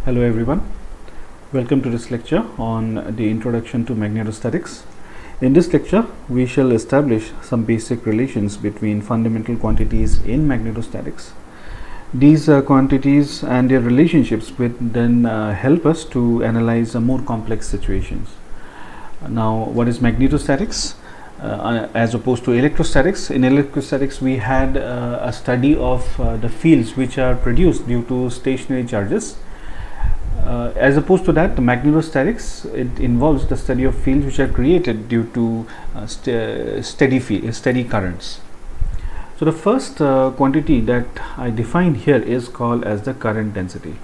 Hello everyone, welcome to this lecture on the introduction to magnetostatics. In this lecture, we shall establish some basic relations between fundamental quantities in magnetostatics. These quantities and their relationships will then help us to analyze more complex situations. Now, what is magnetostatics? As opposed to electrostatics, in electrostatics we had a study of the fields which are produced due to stationary charges. As opposed to that, the magnetostatics, it involves the study of fields which are created due to steady currents. So the first quantity that I defined here is called as the current density.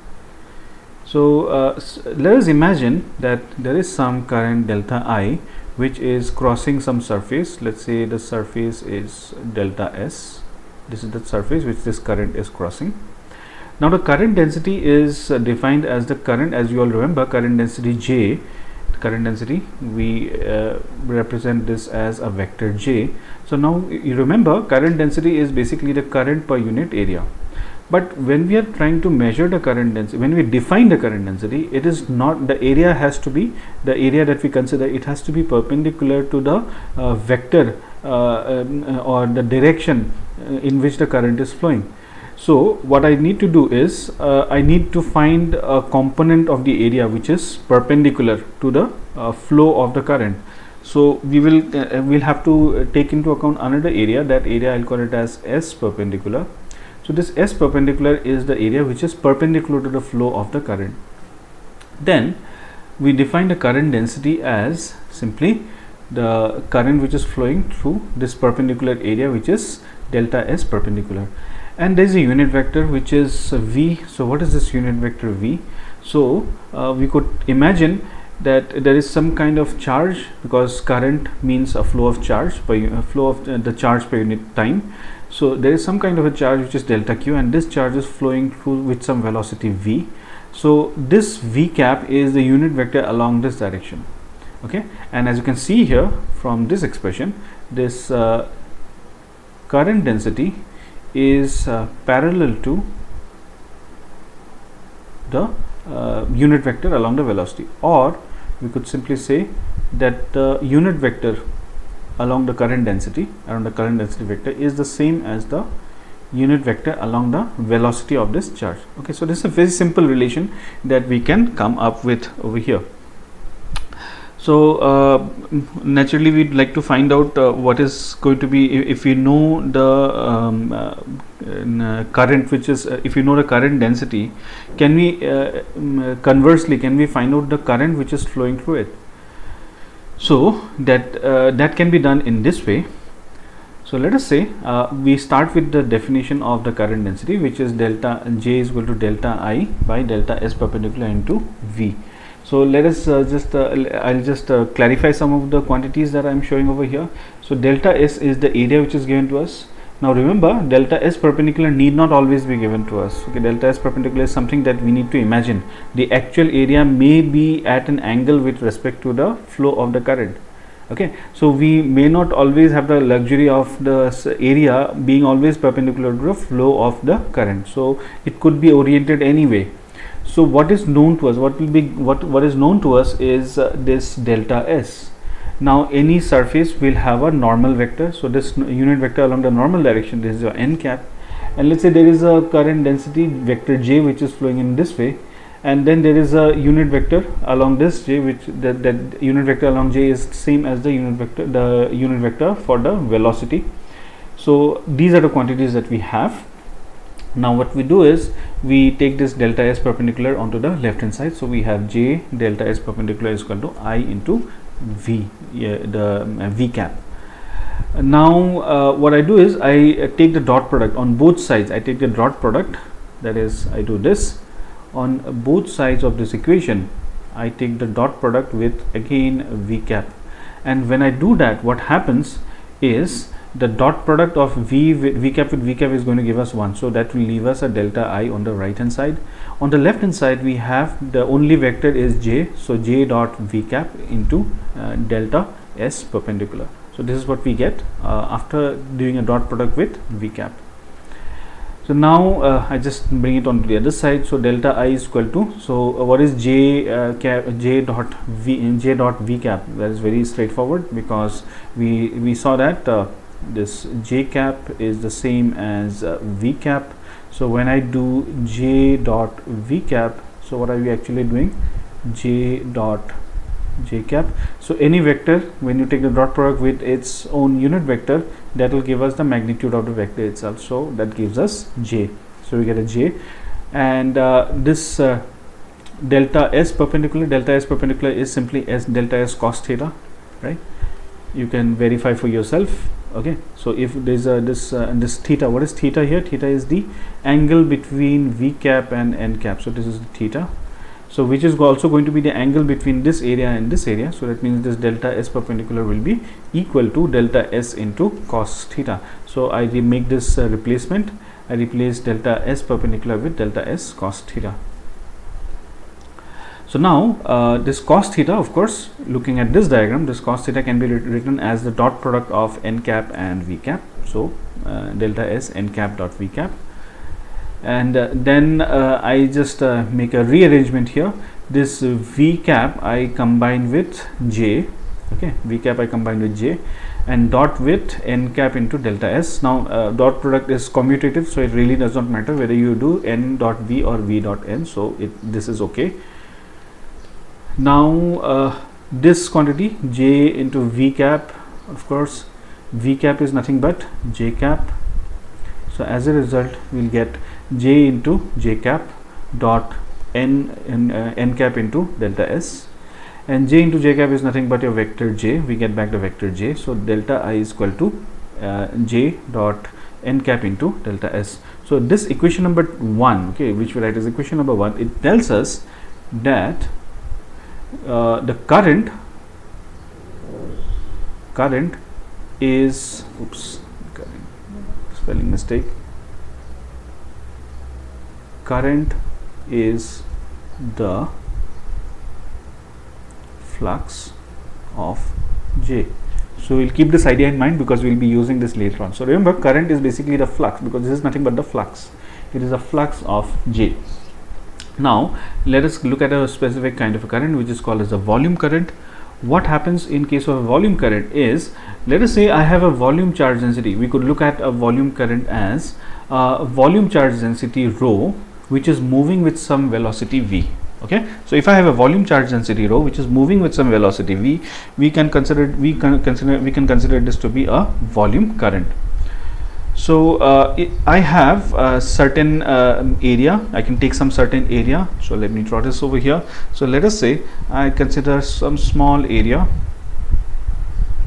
So let us imagine that there is some current delta I which is crossing some surface. Let's say the surface is delta S. This is the surface which this current is crossing. Now the current density is defined as the current, as you all remember, current density J. Current density, we represent this as a vector J. So now you remember, current density is basically the current per unit area. But when we are trying to measure the current density, when we define the current density, it is not, the area has to be, the area that we consider, it has to be perpendicular to the vector or the direction in which the current is flowing. So what I need to do is I need to find a component of the area which is perpendicular to the flow of the current. So we will we'll have to take into account another area. That area I'll call it as S perpendicular. So this S perpendicular is the area which is perpendicular to the flow of the current. Then we define the current density as simply the current which is flowing through this perpendicular area, which is delta S perpendicular. And there is a unit vector which is V. So what is this unit vector V? So we could imagine that there is some kind of charge, because current means a flow of charge per flow of the charge per unit time. So there is some kind of a charge which is delta Q, and this charge is flowing through with some velocity V. So this V cap is the unit vector along this direction. Okay, and as you can see here from this expression, this current density is parallel to the unit vector along the velocity, or we could simply say that the unit vector along the current density, vector, is the same as the unit vector along the velocity of this charge. Okay, so this is a very simple relation that we can come up with over here. So naturally we'd like to find out what is going to be, if we know the current, which is if you know the current density, can we conversely can we find out the current which is flowing through it? So that can be done in this way. So let us say we start with the definition of the current density, which is delta J is equal to delta I by delta S perpendicular into V. So let us I'll just clarify some of the quantities that I am showing over here. So delta S is the area which is given to us. Now remember, delta S perpendicular need not always be given to us. Okay, delta S perpendicular is something that we need to imagine. The actual area may be at an angle with respect to the flow of the current. Okay, so we may not always have the luxury of the area being always perpendicular to the flow of the current. So it could be oriented anyway. So what is known to us, what is known to us is this delta S. Now any surface will have a normal vector. So this unit vector along the normal direction, this is your n cap, and let's say there is a current density vector J which is flowing in this way, and then there is a unit vector along this J, which that unit vector along J is same as the unit vector for the velocity. So these are the quantities that we have. Now what we do is we take this delta S perpendicular onto the left hand side. So we have J delta S perpendicular is equal to I into V, the V cap. Now what I do is I take the dot product on both sides. I take the dot product, that is I do this on both sides of this equation. I take the dot product with again V cap, and when I do that, what happens is the dot product of V cap with V cap is going to give us 1. So that will leave us a delta I on the right hand side. On the left hand side, we have the only vector is J. So J dot V cap into delta S perpendicular. So this is what we get after doing a dot product with V cap. So now I just bring it on to the other side. So delta I is equal to, so what is j dot v cap? That is very straightforward, because we saw that this j cap is the same as v cap. So when I do j dot v cap, so what are we actually doing? J dot j cap. So any vector, when you take the dot product with its own unit vector, that will give us the magnitude of the vector itself. So that gives us j. So we get a j, and this delta s perpendicular is simply s delta s cos theta, right? You can verify for yourself. Okay, so if there's a this theta, what is theta here? Theta is the angle between v cap and n cap. So this is theta. So which is also going to be the angle between this area and this area. So that means this delta s perpendicular will be equal to delta s into cos theta. So I make this replacement. I replace delta s perpendicular with delta s cos theta. So now this cos theta, of course, looking at this diagram, this cos theta can be written as the dot product of n cap and v cap. So delta s n cap dot v cap. And then I just make a rearrangement here. This v cap I combine with j, okay, v cap I combine with j, and dot with n cap into delta s. Now dot product is commutative, so it really does not matter whether you do n dot v or v dot n, so this is okay. Now this quantity j into v cap, of course v cap is nothing but j cap. So as a result we will get j into j cap dot n cap into delta s, and j into j cap is nothing but your vector j. We get back the vector j. So delta I is equal to j dot n cap into delta s. So this equation number 1, okay, which we write as equation number 1, it tells us that the current is, spelling mistake, current is the flux of j. So we'll keep this idea in mind, because we'll be using this later on. So remember, current is basically the flux, because this is nothing but the flux. It is a flux of j. Now let us look at a specific kind of a current, which is called as a volume current. What happens in case of a volume current is, let us say I have a volume charge density. We could look at a volume current as volume charge density rho, which is moving with some velocity v. Okay, so if I have a volume charge density rho which is moving with some velocity v, we can consider this to be a volume current. So I have a certain area. I can take some certain area. So let me draw this over here. So let us say I consider some small area.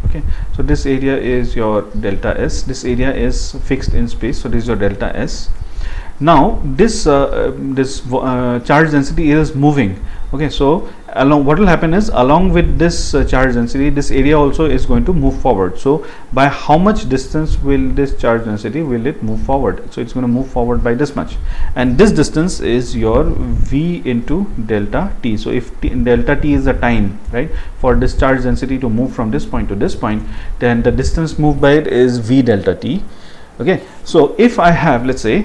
Okay, so this area is your delta s. This area is fixed in space. So this is your delta s. Now this charge density is moving. Okay, so along, what will happen is, along with this charge density, this area also is going to move forward. So by how much distance will this charge density will it move forward? So it's going to move forward by this much, and this distance is your v into delta t. So if delta t is the time, right, for this charge density to move from this point to this point, then the distance moved by it is v delta t. Okay, so if I have, let's say,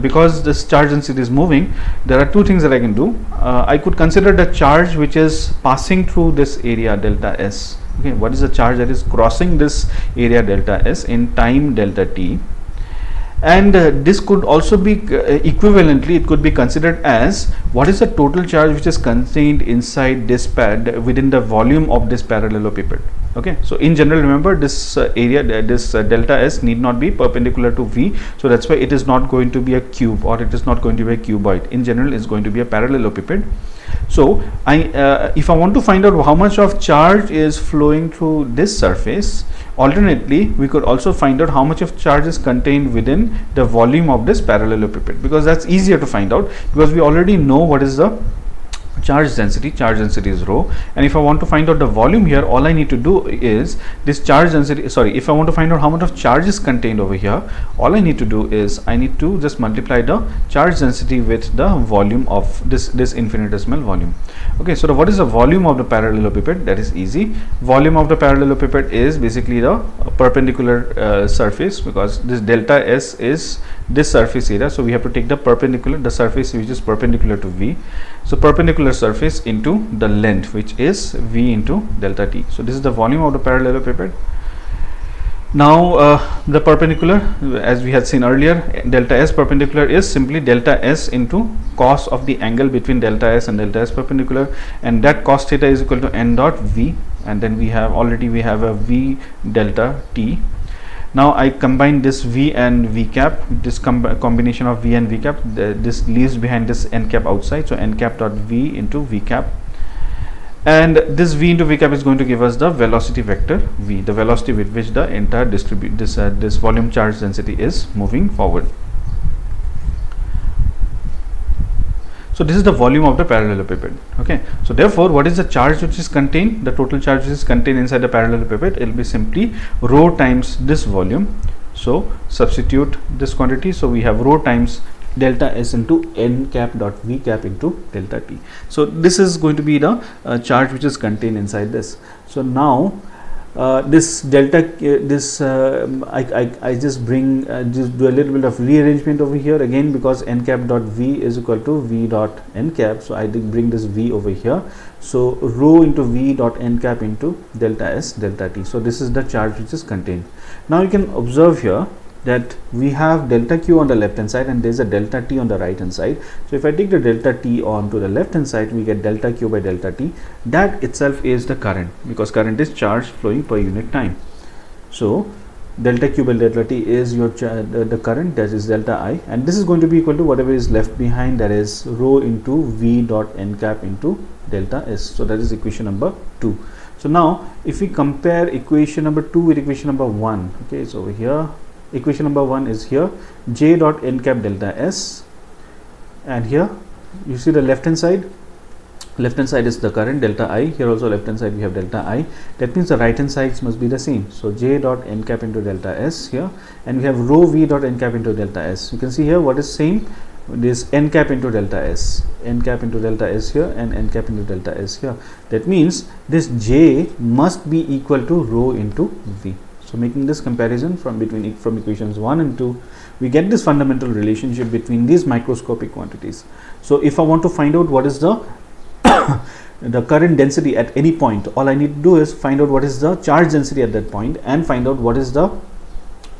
because this charge density is moving, there are two things that I can do. I could consider the charge which is passing through this area delta s. Okay, what is the charge that is crossing this area delta s in time delta t? And this could also be equivalently, it could be considered as what is the total charge which is contained inside this pad within the volume of this parallelepiped. Okay, so in general, remember this area, this delta s need not be perpendicular to v, so that's why it is not going to be a cube, or it is not going to be a cuboid. In general, it's going to be a parallelepiped. So if I want to find out how much of charge is flowing through this surface, alternately we could also find out how much of charge is contained within the volume of this parallelepiped, because that's easier to find out, because we already know what is the charge density is rho, and if I want to find out the volume here, all I need to do is this charge density, sorry, if I want to find out how much of charge is contained over here, all I need to do is I need to just multiply the charge density with the volume of this infinitesimal volume. Okay, so what is the volume of the parallelepiped? That is easy. Volume of the parallelepiped is basically the perpendicular surface, because this delta S is this surface area, so we have to take the surface which is perpendicular to V. So perpendicular surface into the length, which is V into delta T. So this is the volume of the parallelepiped. Now the perpendicular, as we had seen earlier, delta S perpendicular is simply delta S into cos of the angle between delta S and delta S perpendicular, and that cos theta is equal to n dot V, and then we have a V delta T. Now I combine this V and V cap, this combination of V and V cap, this leaves behind this n cap outside, so n cap dot V into V cap, and this V into V cap is going to give us the velocity vector V, the velocity with which the entire this volume charge density is moving forward. So this is the volume of the parallelepiped. Okay, so therefore what is the charge which is contained, the total charge is contained inside the parallelepiped? It will be simply rho times this volume. So substitute this quantity, so we have rho times delta S into n cap dot V cap into delta T. So this is going to be the charge which is contained inside this. So now this delta I just bring just do a little bit of rearrangement over here again, because n cap dot V is equal to V dot n cap, so I did bring this V over here, so rho into V dot n cap into delta S delta T. So this is the charge which is contained. Now you can observe here that we have delta Q on the left hand side and there is a delta T on the right hand side. So if I take the delta T on to the left hand side, we get delta Q by delta T. That itself is the current, because current is charge flowing per unit time. So delta Q by delta T is your the current, that is delta I, and this is going to be equal to whatever is left behind, that is rho into V dot n cap into delta S. So that is equation number 2. So now if we compare equation number 2 with equation number 1, okay, so over here equation number 1 is here, J dot n cap delta S, and here you see the left hand side is the current delta I, here also left hand side we have delta I, that means the right hand sides must be the same. So J dot n cap into delta S here, and we have rho V dot n cap into delta S. You can see here what is same, this n cap into delta S, n cap into delta S here, and n cap into delta S here. That means this J must be equal to rho into V. So making this comparison from equations 1 and 2, we get this fundamental relationship between these microscopic quantities. So if I want to find out what is the the current density at any point, all I need to do is find out what is the charge density at that point and find out what is the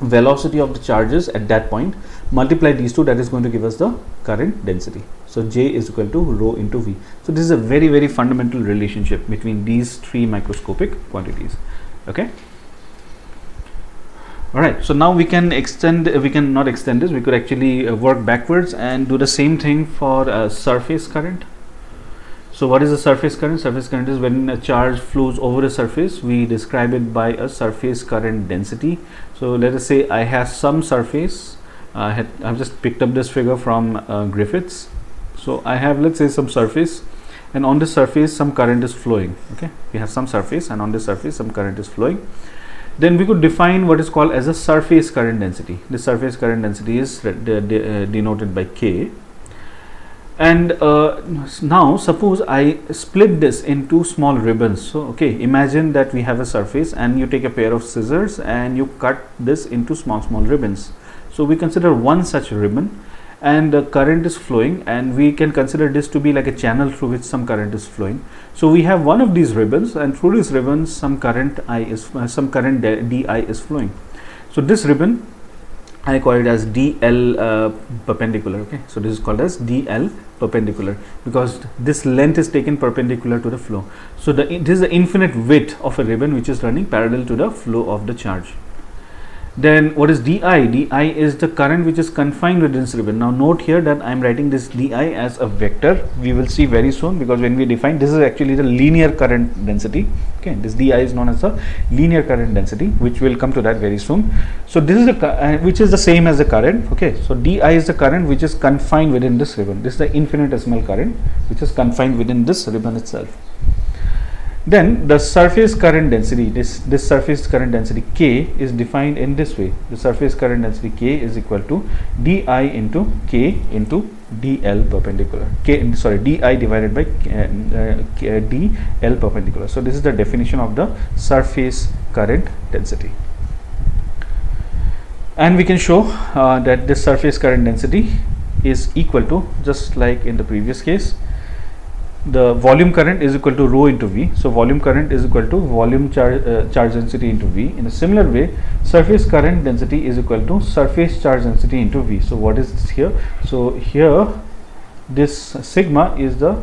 velocity of the charges at that point, multiply these two, that is going to give us the current density. So J is equal to rho into V. So this is a very, very fundamental relationship between these three microscopic quantities. Okay. Alright, so now we can not extend this, we could actually work backwards and do the same thing for surface current. So what is a surface current? Surface current is when a charge flows over a surface, we describe it by a surface current density. So let us say I have some surface, I've just picked up this figure from Griffiths. So I have, let's say, some surface, and on this surface some current is flowing. Okay, we have some surface and on this surface some current is flowing. Then we could define what is called as a surface current density. The surface current density is denoted by K. And now suppose I split this into small ribbons. So okay, imagine that we have a surface and you take a pair of scissors and you cut this into small ribbons. So we consider one such ribbon, and the current is flowing, and we can consider this to be like a channel through which some current is flowing. So we have one of these ribbons, and through this ribbon some current DI is flowing. So this ribbon I call it as DL perpendicular. Okay, so this is called as DL perpendicular because this length is taken perpendicular to the flow. So this is the infinite width of a ribbon which is running parallel to the flow of the charge. Then what is di? Di is the current which is confined within this ribbon. Now note here that I am writing this di as a vector. We will see very soon, because when we define, this is actually the linear current density. Okay, this di is known as the linear current density, which will come to that very soon. So this is the which is the same as the current. Okay, so di is the current which is confined within this ribbon. This is the infinitesimal current which is confined within this ribbon itself. Then the surface current density, this surface current density K is defined in this way. The surface current density K is equal to di into K into dl perpendicular. Di divided by dl perpendicular. So this is the definition of the surface current density. And we can show that this surface current density is equal to, just like in the previous case, the volume current is equal to rho into V. So volume current is equal to volume charge density into V. In a similar way, surface current density is equal to surface charge density into V. So what is this here? So here this sigma is the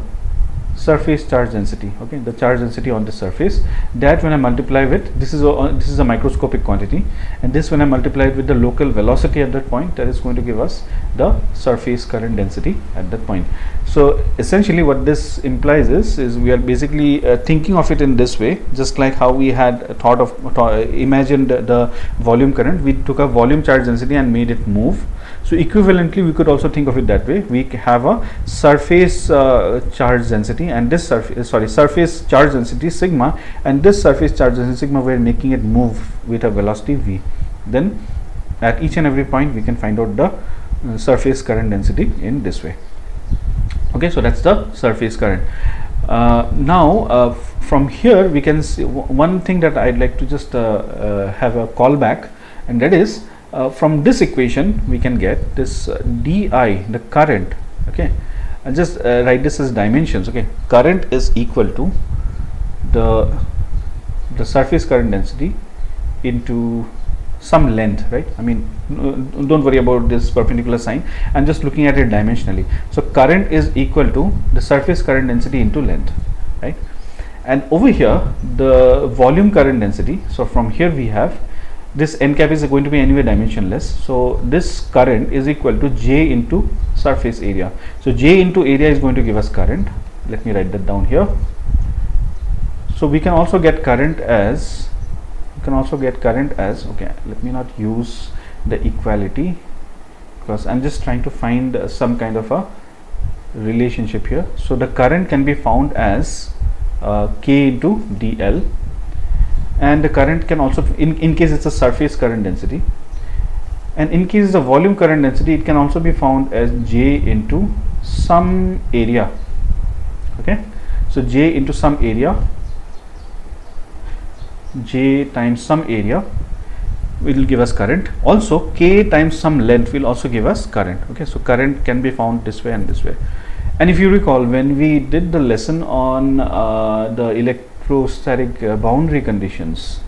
surface charge density, okay, the charge density on the surface, that when I multiply with, this is a microscopic quantity, and this when I multiply it with the local velocity at that point, that is going to give us the surface current density at that point. So essentially what this implies is we are basically thinking of it in this way, just like how we had imagined the volume current. We took a volume charge density and made it move. So equivalently, we could also think of it that way. We have a surface charge density, and this surface charge density sigma, and this surface charge density sigma, we are making it move with a velocity v. Then at each and every point we can find out the surface current density in this way. Okay, so that's the surface current. Now from here we can see one thing that I'd like to just have a callback, and that is from this equation we can get this di, the current. Okay, I'll just write this as dimensions. Okay, current is equal to the surface current density into some length, right? I mean, don't worry about this perpendicular sign, I'm just looking at it dimensionally. So current is equal to the surface current density into length, right? And over here the volume current density, so from here we have this n cap is going to be anyway dimensionless, so this current is equal to J into surface area. So J into area is going to give us current. Let me write that down here. So we can also get current as, okay, let me not use the equality because I'm just trying to find some kind of a relationship here. So the current can be found as K into dl, and the current can also, in case it's a surface current density, and in case it's a volume current density, it can also be found as J into some area. Okay, so J into some area, J times some area will give us current. Also K times some length will also give us current. Okay, so current can be found this way and this way. And if you recall, when we did the lesson on the electrostatic boundary conditions,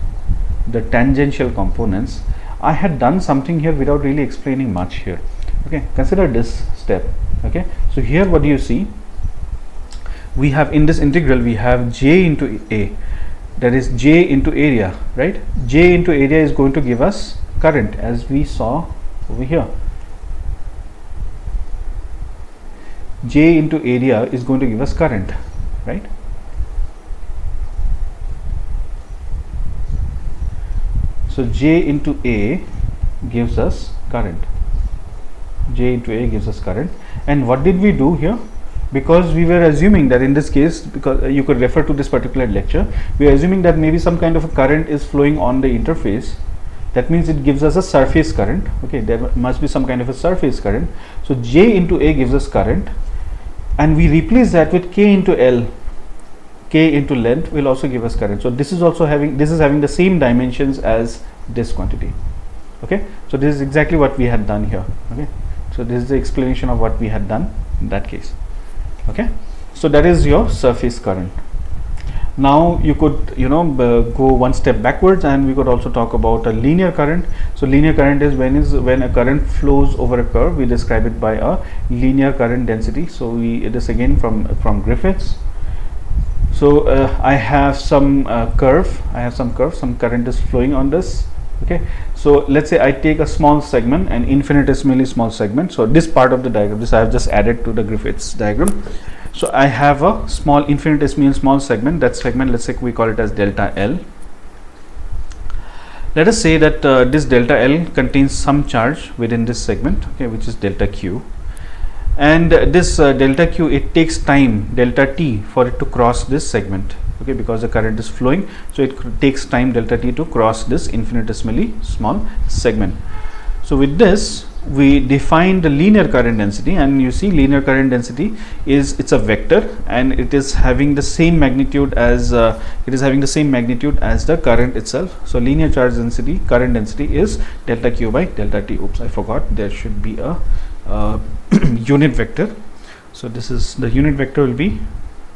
the tangential components, I had done something here without really explaining much here. Okay, consider this step. Okay, so here what do you see? We have in this integral, we have J into A, that is J into area, right? J into area is going to give us current, as we saw over here. J into area is going to give us current, right? So J into A gives us current. J into A gives us current. And what did we do here? Because we were assuming that in this case, because you could refer to this particular lecture, we are assuming that maybe some kind of a current is flowing on the interface. That means it gives us a surface current. Okay, there must be some kind of a surface current. So J into A gives us current, and we replace that with K into L. K into length will also give us current. So this is also having the same dimensions as this quantity. Okay, so this is exactly what we had done here. Okay, so this is the explanation of what we had done in that case. Okay, so that is your surface current. Now you could go one step backwards, and we could also talk about a linear current. So linear current is when a current flows over a curve. We describe it by a linear current density. So this again from Griffiths. So I have some curve. Some current is flowing on this. Okay, so let's say I take a small segment, an infinitesimally small segment. So this part of the diagram, this I have just added to the Griffiths diagram. So I have a small infinitesimally small segment. That segment, let's say we call it as delta L. Let us say that this delta L contains some charge within this segment, okay, which is delta Q. And this delta Q, it takes time, delta T, for it to cross this segment, okay, because the current is flowing. So it takes time, delta T, to cross this infinitesimally small segment. So with this, we define the linear current density, and you see linear current density is, it's a vector, and it is having the same magnitude as the current itself. So linear charge density, current density, is delta Q by delta T. Oops, I forgot, there should be a unit vector. So this is the unit vector, will be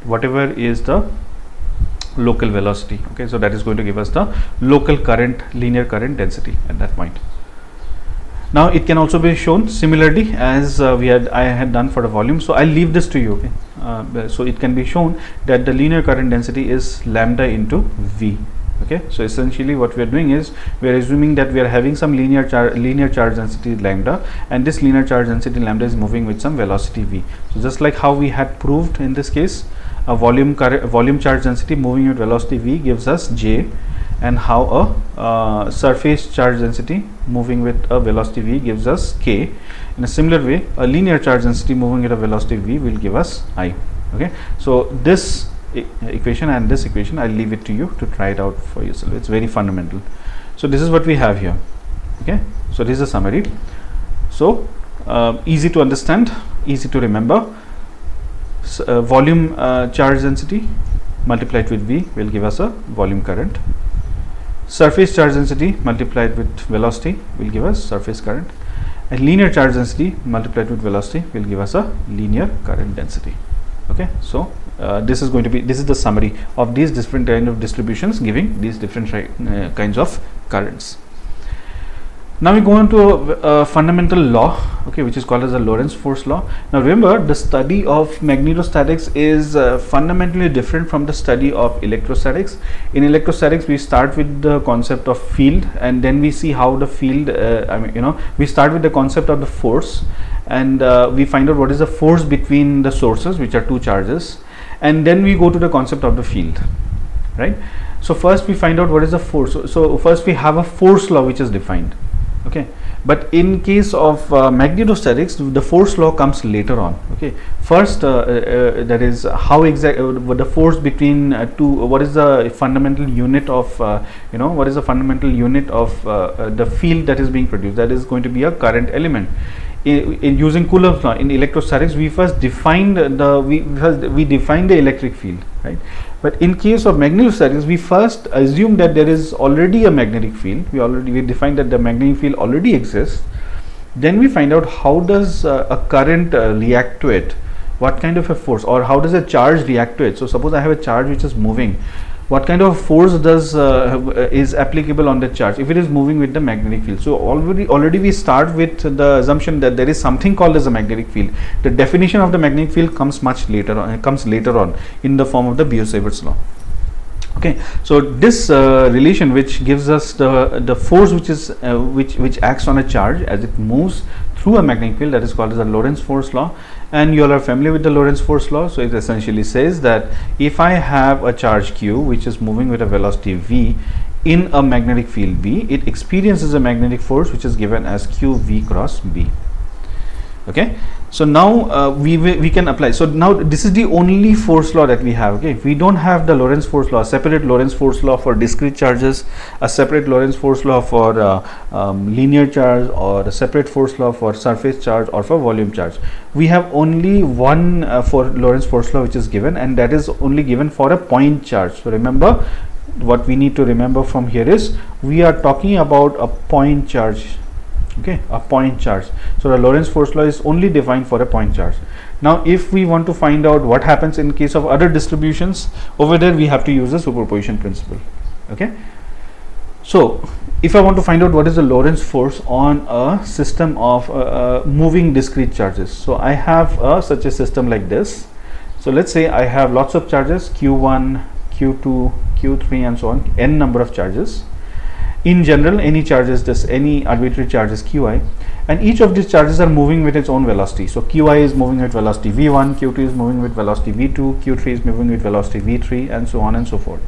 whatever is the local velocity, okay. So that is going to give us the local current, linear current density at that point. Now it can also be shown similarly as I had done for the volume. So I'll leave this to you, okay. So it can be shown that the linear current density is lambda into V. Okay, so essentially what we are doing is we are assuming that we are having some linear charge density lambda, and this linear charge density lambda is moving with some velocity V. So just like how we had proved in this case, a volume charge density moving with velocity V gives us J, and how a surface charge density moving with a velocity V gives us K. In a similar way, a linear charge density moving at a velocity V will give us I. Okay, so this equation and this equation, I'll leave it to you to try it out for yourself. It's very fundamental. So this is what we have here. Okay, so this is a summary. So easy to understand, easy to remember. Volume charge density multiplied with V will give us a volume current. Surface charge density multiplied with velocity will give us surface current, and linear charge density multiplied with velocity will give us a linear current density. Okay, so this is the summary of these different kind of distributions giving these different kinds of currents. Now we go on to a fundamental law, okay, which is called as the Lorentz force law. Now remember, the study of magnetostatics is fundamentally different from the study of electrostatics. In electrostatics, we start with the concept of field, and then we see how the field, we start with the concept of the force, and we find out what is the force between the sources, which are two charges, and then we go to the concept of the field, right? So first we find out what is the force. So first we have a force law which is defined. Okay, but in case of magnetostatics, the force law comes later on. Okay, first that is how what the force between two, what is the fundamental unit of what is the fundamental unit of the field that is being produced. That is going to be a current element. In using Coulomb's law in electrostatics, we first defined we defined the electric field, right? But in case of magnetostatics, we first assume that there is already a magnetic field. We defined that the magnetic field already exists. Then we find out how does a current react to it, what kind of a force, or how does a charge react to it. So suppose I have a charge which is moving. What kind of force is applicable on the charge if it is moving with the magnetic field? So already we start with the assumption that there is something called as a magnetic field. The definition of the magnetic field comes much later on. It comes later on in the form of the Biot-Savart's law. Okay, so this relation which gives us the force which is which acts on a charge as it moves through a magnetic field, that is called as the Lorentz force law. And you all are familiar with the Lorentz force law. So it essentially says that if I have a charge Q which is moving with a velocity V in a magnetic field B, it experiences a magnetic force which is given as Q V cross B. Okay, so now we can apply. So now this is the only force law that we have. Okay, we don't have the Lorentz force law, a separate Lorentz force law for discrete charges, a separate Lorentz force law for linear charge, or a separate force law for surface charge or for volume charge. We have only one for Lorentz force law which is given, and that is only given for a point charge. So remember, what we need to remember from here is we are talking about a point charge. Okay, a point charge. So the Lorentz force law is only defined for a point charge. Now if we want to find out what happens in case of other distributions, over there we have to use the superposition principle. Okay, so if I want to find out what is the Lorentz force on a system of moving discrete charges, so I have such a system like this. So let's say I have lots of charges, Q1, Q2, Q3 and so on, n number of charges. in general, any charges, this any arbitrary charges qi, and each of these charges are moving with its own velocity. So qi is moving with velocity v1, q2 is moving with velocity v2, q3 is moving with velocity v3, and so on and so forth.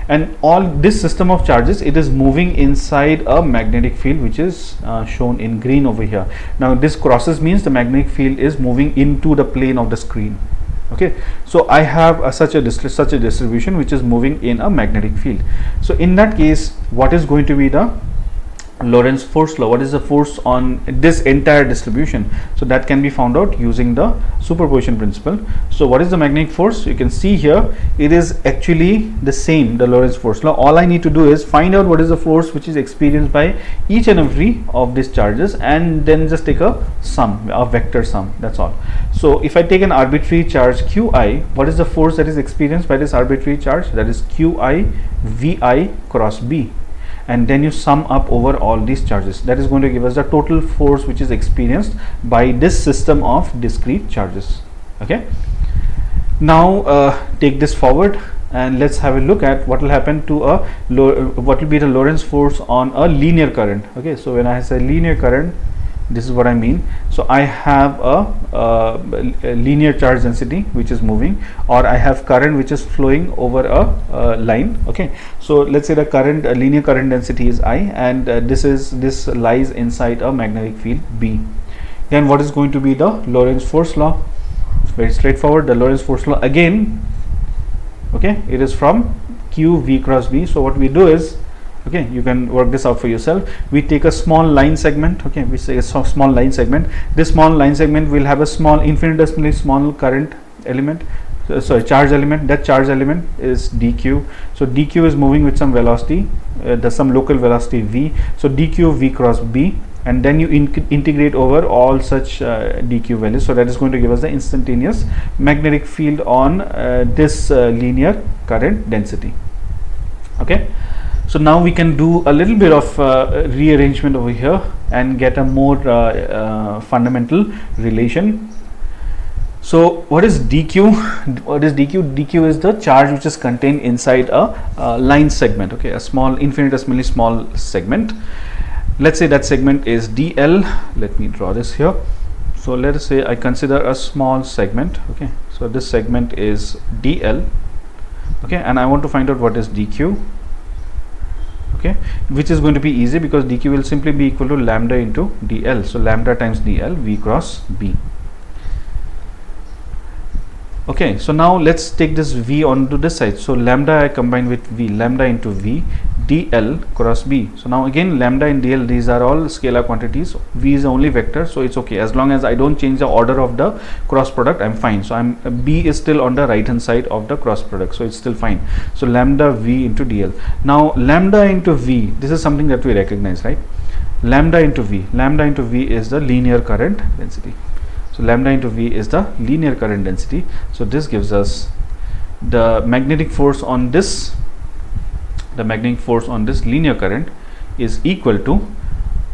And all this system of charges, it is moving inside a magnetic field, which is shown in green over here. Now this crosses means the magnetic field is moving into the plane of the screen. Okay, so I have such a distribution which is moving in a magnetic field. So in that case, what is going to be the Lorentz force law? What is the force on this entire distribution? So that can be found out using the superposition principle. So what is the magnetic force? You can see here it is actually the same, the Lorentz force law. All I need to do is find out what is the force which is experienced by each and every of these charges, and then just take a sum, a vector sum, that's all. So if I take an arbitrary charge qi, what is the force that is experienced by this arbitrary charge? That is qi vi cross b, and then you sum up over all these charges. That is going to give us the total force which is experienced by this system of discrete charges. Okay, now take this forward and let's have a look at what will happen to what will be the Lorentz force on a linear current. Okay, so when I say linear current, this is what I mean. So I have a linear charge density which is moving, or I have current which is flowing over a line. Okay, so let's say the current linear current density is I, and this lies inside a magnetic field B. Then what is going to be the Lorentz force law? It's very straightforward. The Lorentz force law, again, okay, it is from q v cross b. So what we do is, okay, you can work this out for yourself. We take a small line segment. Okay, we say a small line segment. This small line segment will have a small, infinitesimally small current element, charge element. That charge element is dq. So dq is moving with some velocity, there's some local velocity v. So dq v cross b, and then you integrate over all such dq values. So that is going to give us the instantaneous magnetic field on this linear current density. Okay, so now we can do a little bit of rearrangement over here and get a more fundamental relation. So what is dq? What is dq? dq is the charge which is contained inside a line segment. Okay, a small, infinitesimally small segment. Let's say that segment is dl. Let me draw this here. So let us say I consider a small segment. Okay, so this segment is dl. Okay, and I want to find out what is dq. Okay, which is going to be easy because dq will simply be equal to lambda into dl. So lambda times dl v cross b. Okay, so now let's take this v onto this side. So lambda I combine with v, lambda into v dl cross b. So now again lambda and dl, these are all scalar quantities. V is the only vector, so it's okay as long as I don't change the order of the cross product. I'm fine. So b is still on the right hand side of the cross product, so it's still fine. So lambda v into dl. Now lambda into v, this is something that we recognize, right? Lambda into v is the linear current density. So lambda into v is the linear current density. So this gives us the magnetic force on this. The magnetic force on this linear current is equal to,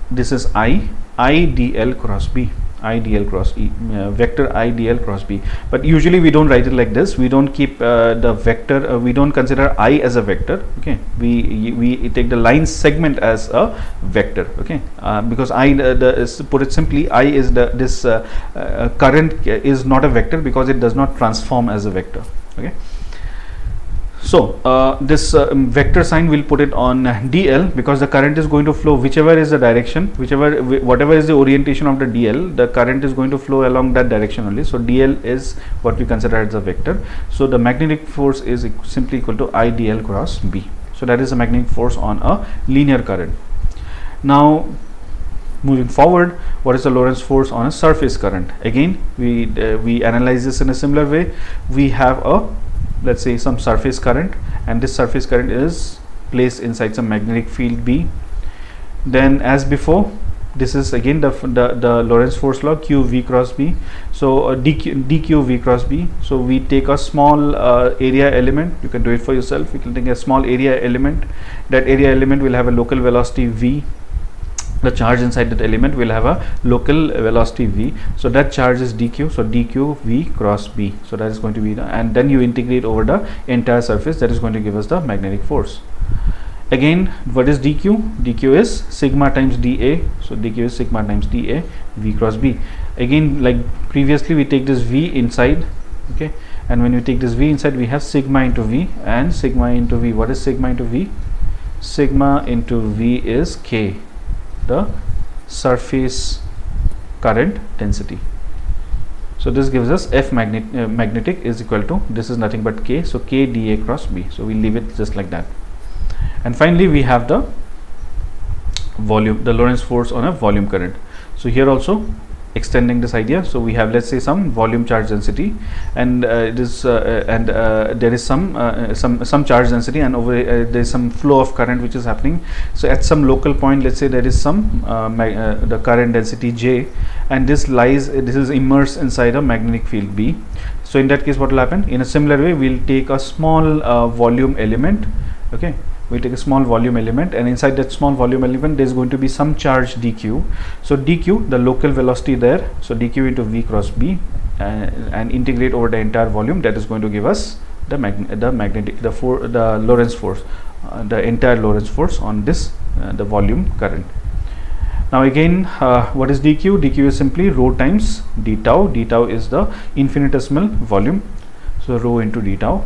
this is I dl cross b, I dl cross e, vector I dl cross b. But usually we don't write it like this. We don't keep the vector, we don't consider I as a vector. Okay, we take the line segment as a vector. Okay, because I, put it simply, I is this current is not a vector because it does not transform as a vector. Okay, so this vector sign, we'll put it on dl because the current is going to flow whichever is the direction, whatever is the orientation of the dl, the current is going to flow along that direction only. So dl is what we consider as a vector. So the magnetic force is simply equal to I dl cross b. So that is the magnetic force on a linear current. Now moving forward, what is the Lorentz force on a surface current? Again, we analyze this in a similar way. We have a, let's say, some surface current, and this surface current is placed inside some magnetic field B. Then as before, this is again the Lorentz force law, q v cross b. So dq v cross b. So we take a small area element. You can do it for yourself. You can take a small area element. That area element will have a local velocity v. The charge inside that element will have a local velocity v. So that charge is dq. So dq v cross b. So that is going to be the, and then you integrate over the entire surface. That is going to give us the magnetic force. Again, what is dq? Dq is sigma times dA, so dq is sigma times dA v cross b. Again, like previously, we take this v inside, okay, and when we take this v inside, we have sigma into v and sigma into v. What is sigma into v? Sigma into v is k, the surface current density. So this gives us F magnetic is equal to, this is nothing but k, so k dA cross b. So we leave it just like that. And finally, we have the volume, the Lorentz force on a volume current. So here also extending this idea, so we have, let's say, some volume charge density, and there is some charge density, and over there is some flow of current which is happening. So at some local point, let's say there is some the current density J, and this is immersed inside a magnetic field B. So in that case, what will happen? In a similar way, we'll take a small volume element, okay, we take a small volume element, and inside that small volume element there is going to be some charge dq. So dq, the local velocity there, so dq into v cross b, and integrate over the entire volume. That is going to give us the Lorentz force, the entire Lorentz force on this the volume current. Now again, what is dq? Dq is simply rho times d tau. D tau is the infinitesimal volume, so rho into d tau.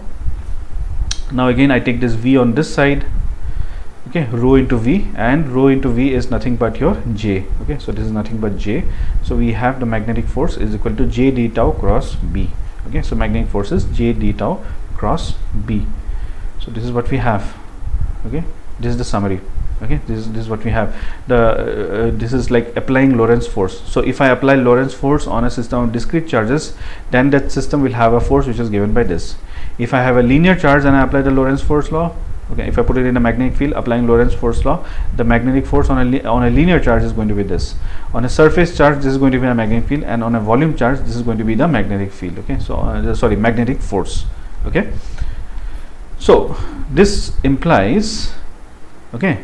Now again, I take this v on this side, okay, rho into v, and rho into v is nothing but your j, okay, so this is nothing but j. So we have the magnetic force is equal to j d tau cross b, okay, so magnetic force is j d tau cross b. So this is what we have, okay, this is the summary, okay, this is what we have. This is like applying Lorentz force. So if I apply Lorentz force on a system of discrete charges, then that system will have a force which is given by this. If I have a linear charge and I apply the Lorentz force law, okay, if I put it in a magnetic field applying Lorentz force law, the magnetic force on a linear charge is going to be this. On a surface charge, this is going to be a magnetic field, and on a volume charge, this is going to be the magnetic field, okay, so sorry, magnetic force, okay. So this implies, okay,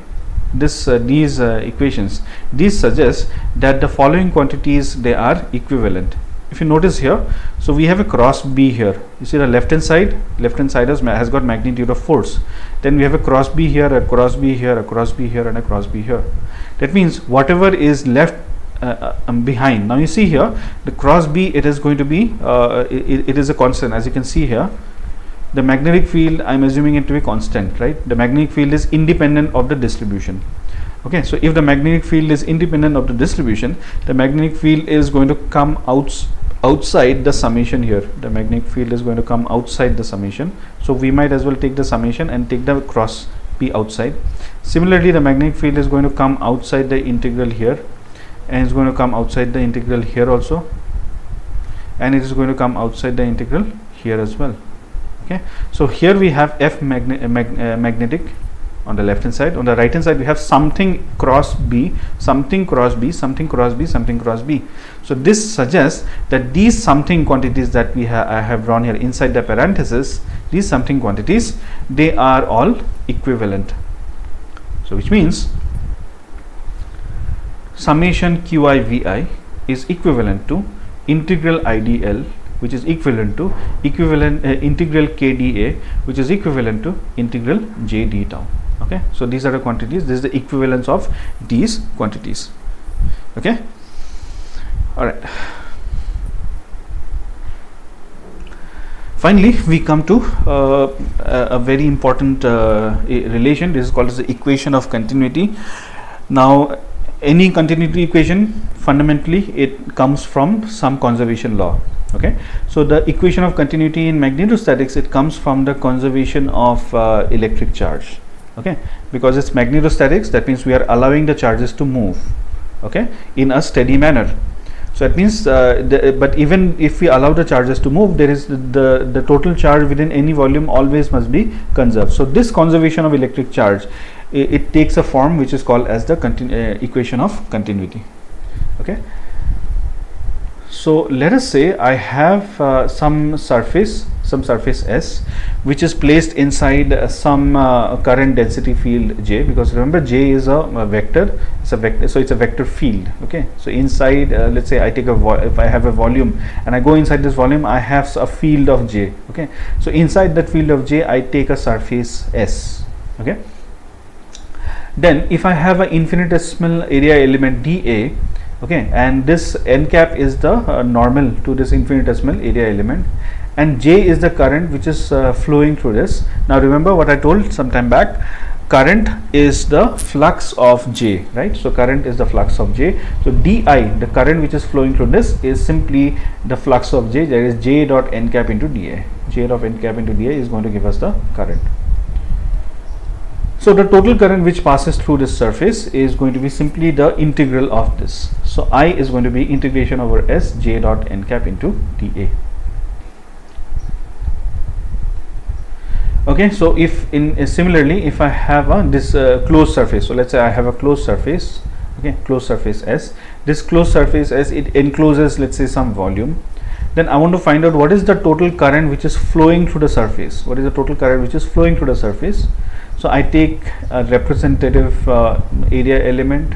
this these equations, these suggest that the following quantities, they are equivalent. If you notice here, so we have a cross B here. You see the left hand side has got magnitude of force. Then we have a cross B here, a cross B here, a cross B here, and a cross B here. That means whatever is left behind. Now you see here, the cross B, it is going to be, it is a constant, as you can see here. The magnetic field, I am assuming it to be constant, right? The magnetic field is independent of the distribution. Okay, so if the magnetic field is independent of the distribution, the magnetic field is going to come outside the summation here. The magnetic field is going to come outside the summation. So we might as well take the summation and take the cross B outside. Similarly, the magnetic field is going to come outside the integral here, and it's going to come outside the integral here also, and it is going to come outside the integral here as well. Okay, so here we have F magnetic on the left hand side. On the right hand side, we have something cross B, something cross B, something cross B, something cross B. So this suggests that these something quantities that I have drawn here inside the parenthesis, these something quantities, they are all equivalent. So which means summation Qi Vi is equivalent to integral IdL, which is equivalent to integral KdA, which is equivalent to integral J d tau. Okay, so these are the quantities. This is the equivalence of these quantities. Okay, all right. Finally, we come to a very important relation. This is called as the equation of continuity. Now, any continuity equation, fundamentally, it comes from some conservation law. Okay, so the equation of continuity in magnetostatics, it comes from the conservation of electric charge. Okay, because it's magnetostatics, that means we are allowing the charges to move, okay, in a steady manner. So that means but even if we allow the charges to move, there is the total charge within any volume always must be conserved. So this conservation of electric charge, it takes a form which is called as the equation of continuity. Okay, so let us say I have some surface S, which is placed inside some current density field J, because remember J is a vector, it's a vector, so it's a vector field. Okay, so inside let's say I take if I have a volume and I go inside this volume, I have a field of J. Okay, so inside that field of J, I take a surface S. Okay, Then if I have an infinitesimal area element dA, okay, and this n cap is the normal to this infinitesimal area element, and J is the current which is flowing through this. Now remember what I told some time back, current is the flux of J, right? So current is the flux of J. So Di, the current which is flowing through this, is simply the flux of J, that is J dot n cap into dA. J dot n cap into dA is going to give us the current. So the total current which passes through this surface is going to be simply the integral of this. So I is going to be integration over S J dot n cap into dA. Okay, so if similarly if I have this closed surface, so let's say I have a closed surface, okay, closed surface S. This closed surface S, it encloses, let's say, some volume. Then I want to find out what is the total current which is flowing through the surface. What is the total current which is flowing through the surface? So I take a representative area element,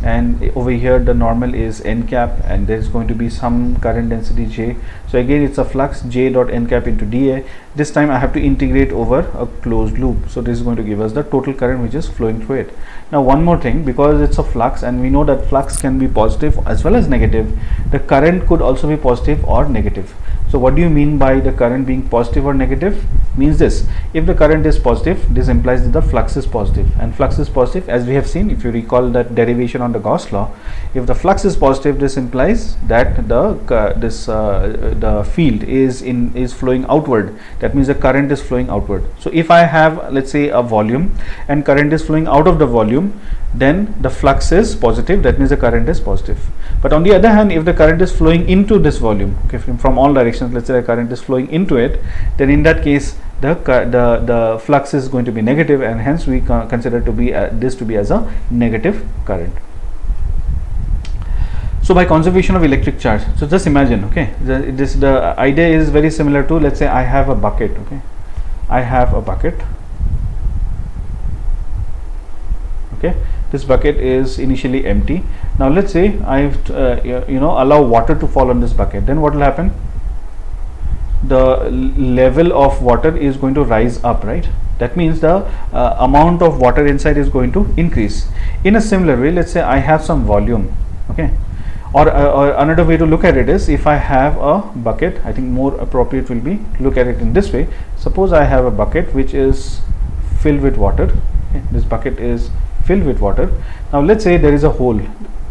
and over here the normal is n cap, and there is going to be some current density J. So again it's a flux J dot n cap into dA. This time I have to integrate over a closed loop. So this is going to give us the total current which is flowing through it. Now one more thing, because it's a flux and we know that flux can be positive as well as negative, the current could also be positive or negative. So what do you mean by the current being positive or negative? Means this: if the current is positive, this implies that the flux is positive, and flux is positive, as we have seen, if you recall that derivation on the Gauss law, if the flux is positive, this implies that the field is flowing outward. That means the current is flowing outward. So if I have, let's say, a volume and current is flowing out of the volume, then the flux is positive, that means the current is positive. But on the other hand, if the current is flowing into this volume, okay, from all directions, let's say the current is flowing into it, then in that case the flux is going to be negative, and hence we consider to be this to be as a negative current. So by conservation of electric charge, so just imagine, okay, the idea is very similar to, let's say I have a bucket, okay, I have a bucket, okay, this bucket is initially empty. Now let's say I allow water to fall on this bucket, then what will happen? The level of water is going to rise up, right? That means the amount of water inside is going to increase. In a similar way, let's say I have some volume, okay, or another way to look at it is, if I have a bucket, I think more appropriate will be look at it in this way. Suppose I have a bucket which is filled with water, okay? This bucket is filled with water. Now let's say there is a hole.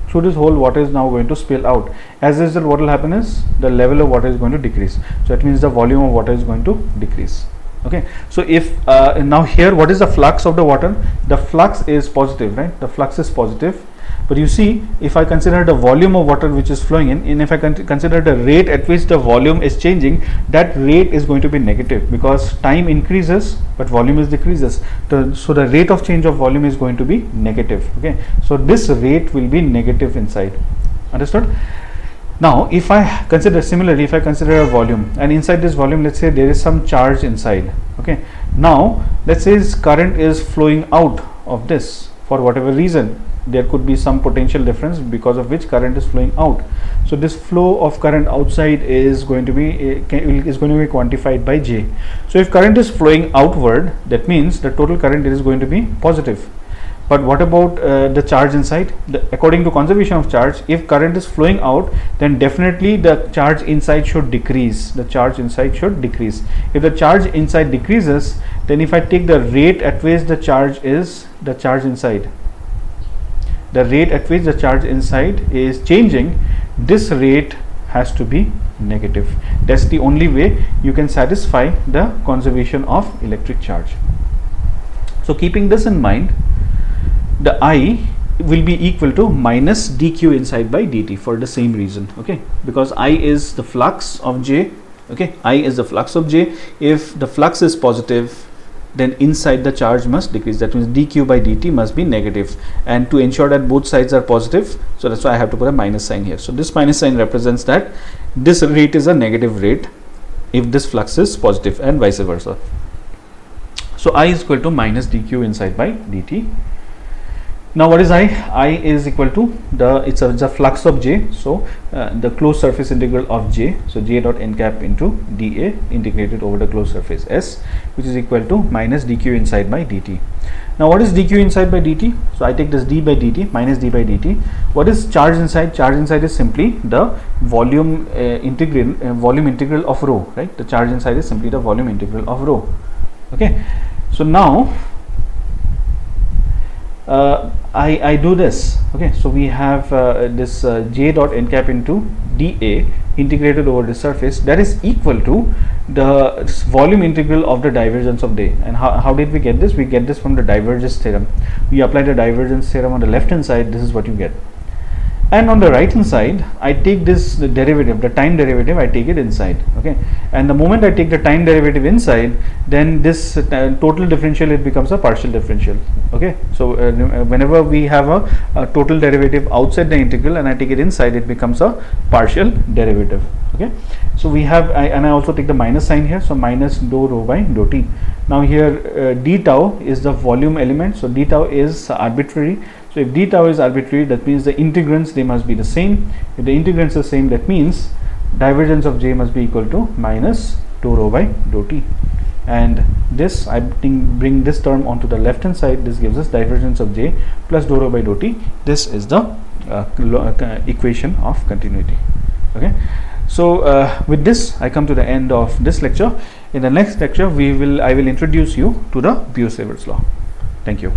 Through this hole, water is now going to spill out. As a result, what will happen is the level of water is going to decrease. So that means the volume of water is going to decrease. Okay. So if now here, what is the flux of the water? The flux is positive, right? The flux is positive. But you see, if I consider the volume of water which is flowing in, and if I consider the rate at which the volume is changing, that rate is going to be negative, because time increases but volume is decreases. So the rate of change of volume is going to be negative. Okay, so this rate will be negative inside. Understood? Now if I consider similarly, if I consider a volume, and inside this volume, let's say there is some charge inside. Okay, now let's say this current is flowing out of this for whatever reason. There could be some potential difference because of which current is flowing out. So this flow of current outside is going to be quantified by J. So if current is flowing outward, that means the total current is going to be positive. But what about the charge inside? According to conservation of charge, if current is flowing out, then definitely the charge inside should decrease. The charge inside should decrease. If the charge inside decreases, then if I take the rate at which the charge inside, the rate at which the charge inside is changing, this rate has to be negative. That's the only way you can satisfy the conservation of electric charge. So keeping this in mind, the I will be equal to minus dq inside by dt for the same reason, okay, because I is the flux of J, okay, I is the flux of J. If the flux is positive, then inside the charge must decrease. That means dq by dt must be negative, and to ensure that both sides are positive, so that's why I have to put a minus sign here. So this minus sign represents that this rate is a negative rate if this flux is positive, and vice versa. So I is equal to minus dq inside by dt. Now what is I? I is equal to it's a flux of J, so the closed surface integral of J, so J dot n cap into dA integrated over the closed surface S, which is equal to minus dq inside by dt. Now what is dq inside by dt? So I take this d by dt minus d by dt. What is charge inside? Charge inside is simply the volume integral of rho, right? The charge inside is simply the volume integral of rho. Okay, so now I do this. Okay, so we have this j dot n cap into dA integrated over the surface, that is equal to the volume integral of the divergence of day. And how did we get this? We get this from the divergence theorem. We apply the divergence theorem on the left hand side. This is what you get. And on the right hand side, I take this derivative, the time derivative, I take it inside. Okay, and the moment I take the time derivative inside, then this total differential, it becomes a partial differential. Okay, so whenever we have a total derivative outside the integral and I take it inside, it becomes a partial derivative. Okay, so we have and I also take the minus sign here, so minus dou rho by dou t. Now here d tau is the volume element, so d tau is arbitrary. So if d tau is arbitrary, that means the integrants, they must be the same. If the integrants are same, that means divergence of j must be equal to minus dou rho by dou t. And this, I bring this term onto the left hand side. This gives us divergence of j plus dou rho by dou t. This is the equation of continuity. Okay, so with this I come to the end of this lecture. In the next lecture I will introduce you to the Biot-Savart's law. Thank you.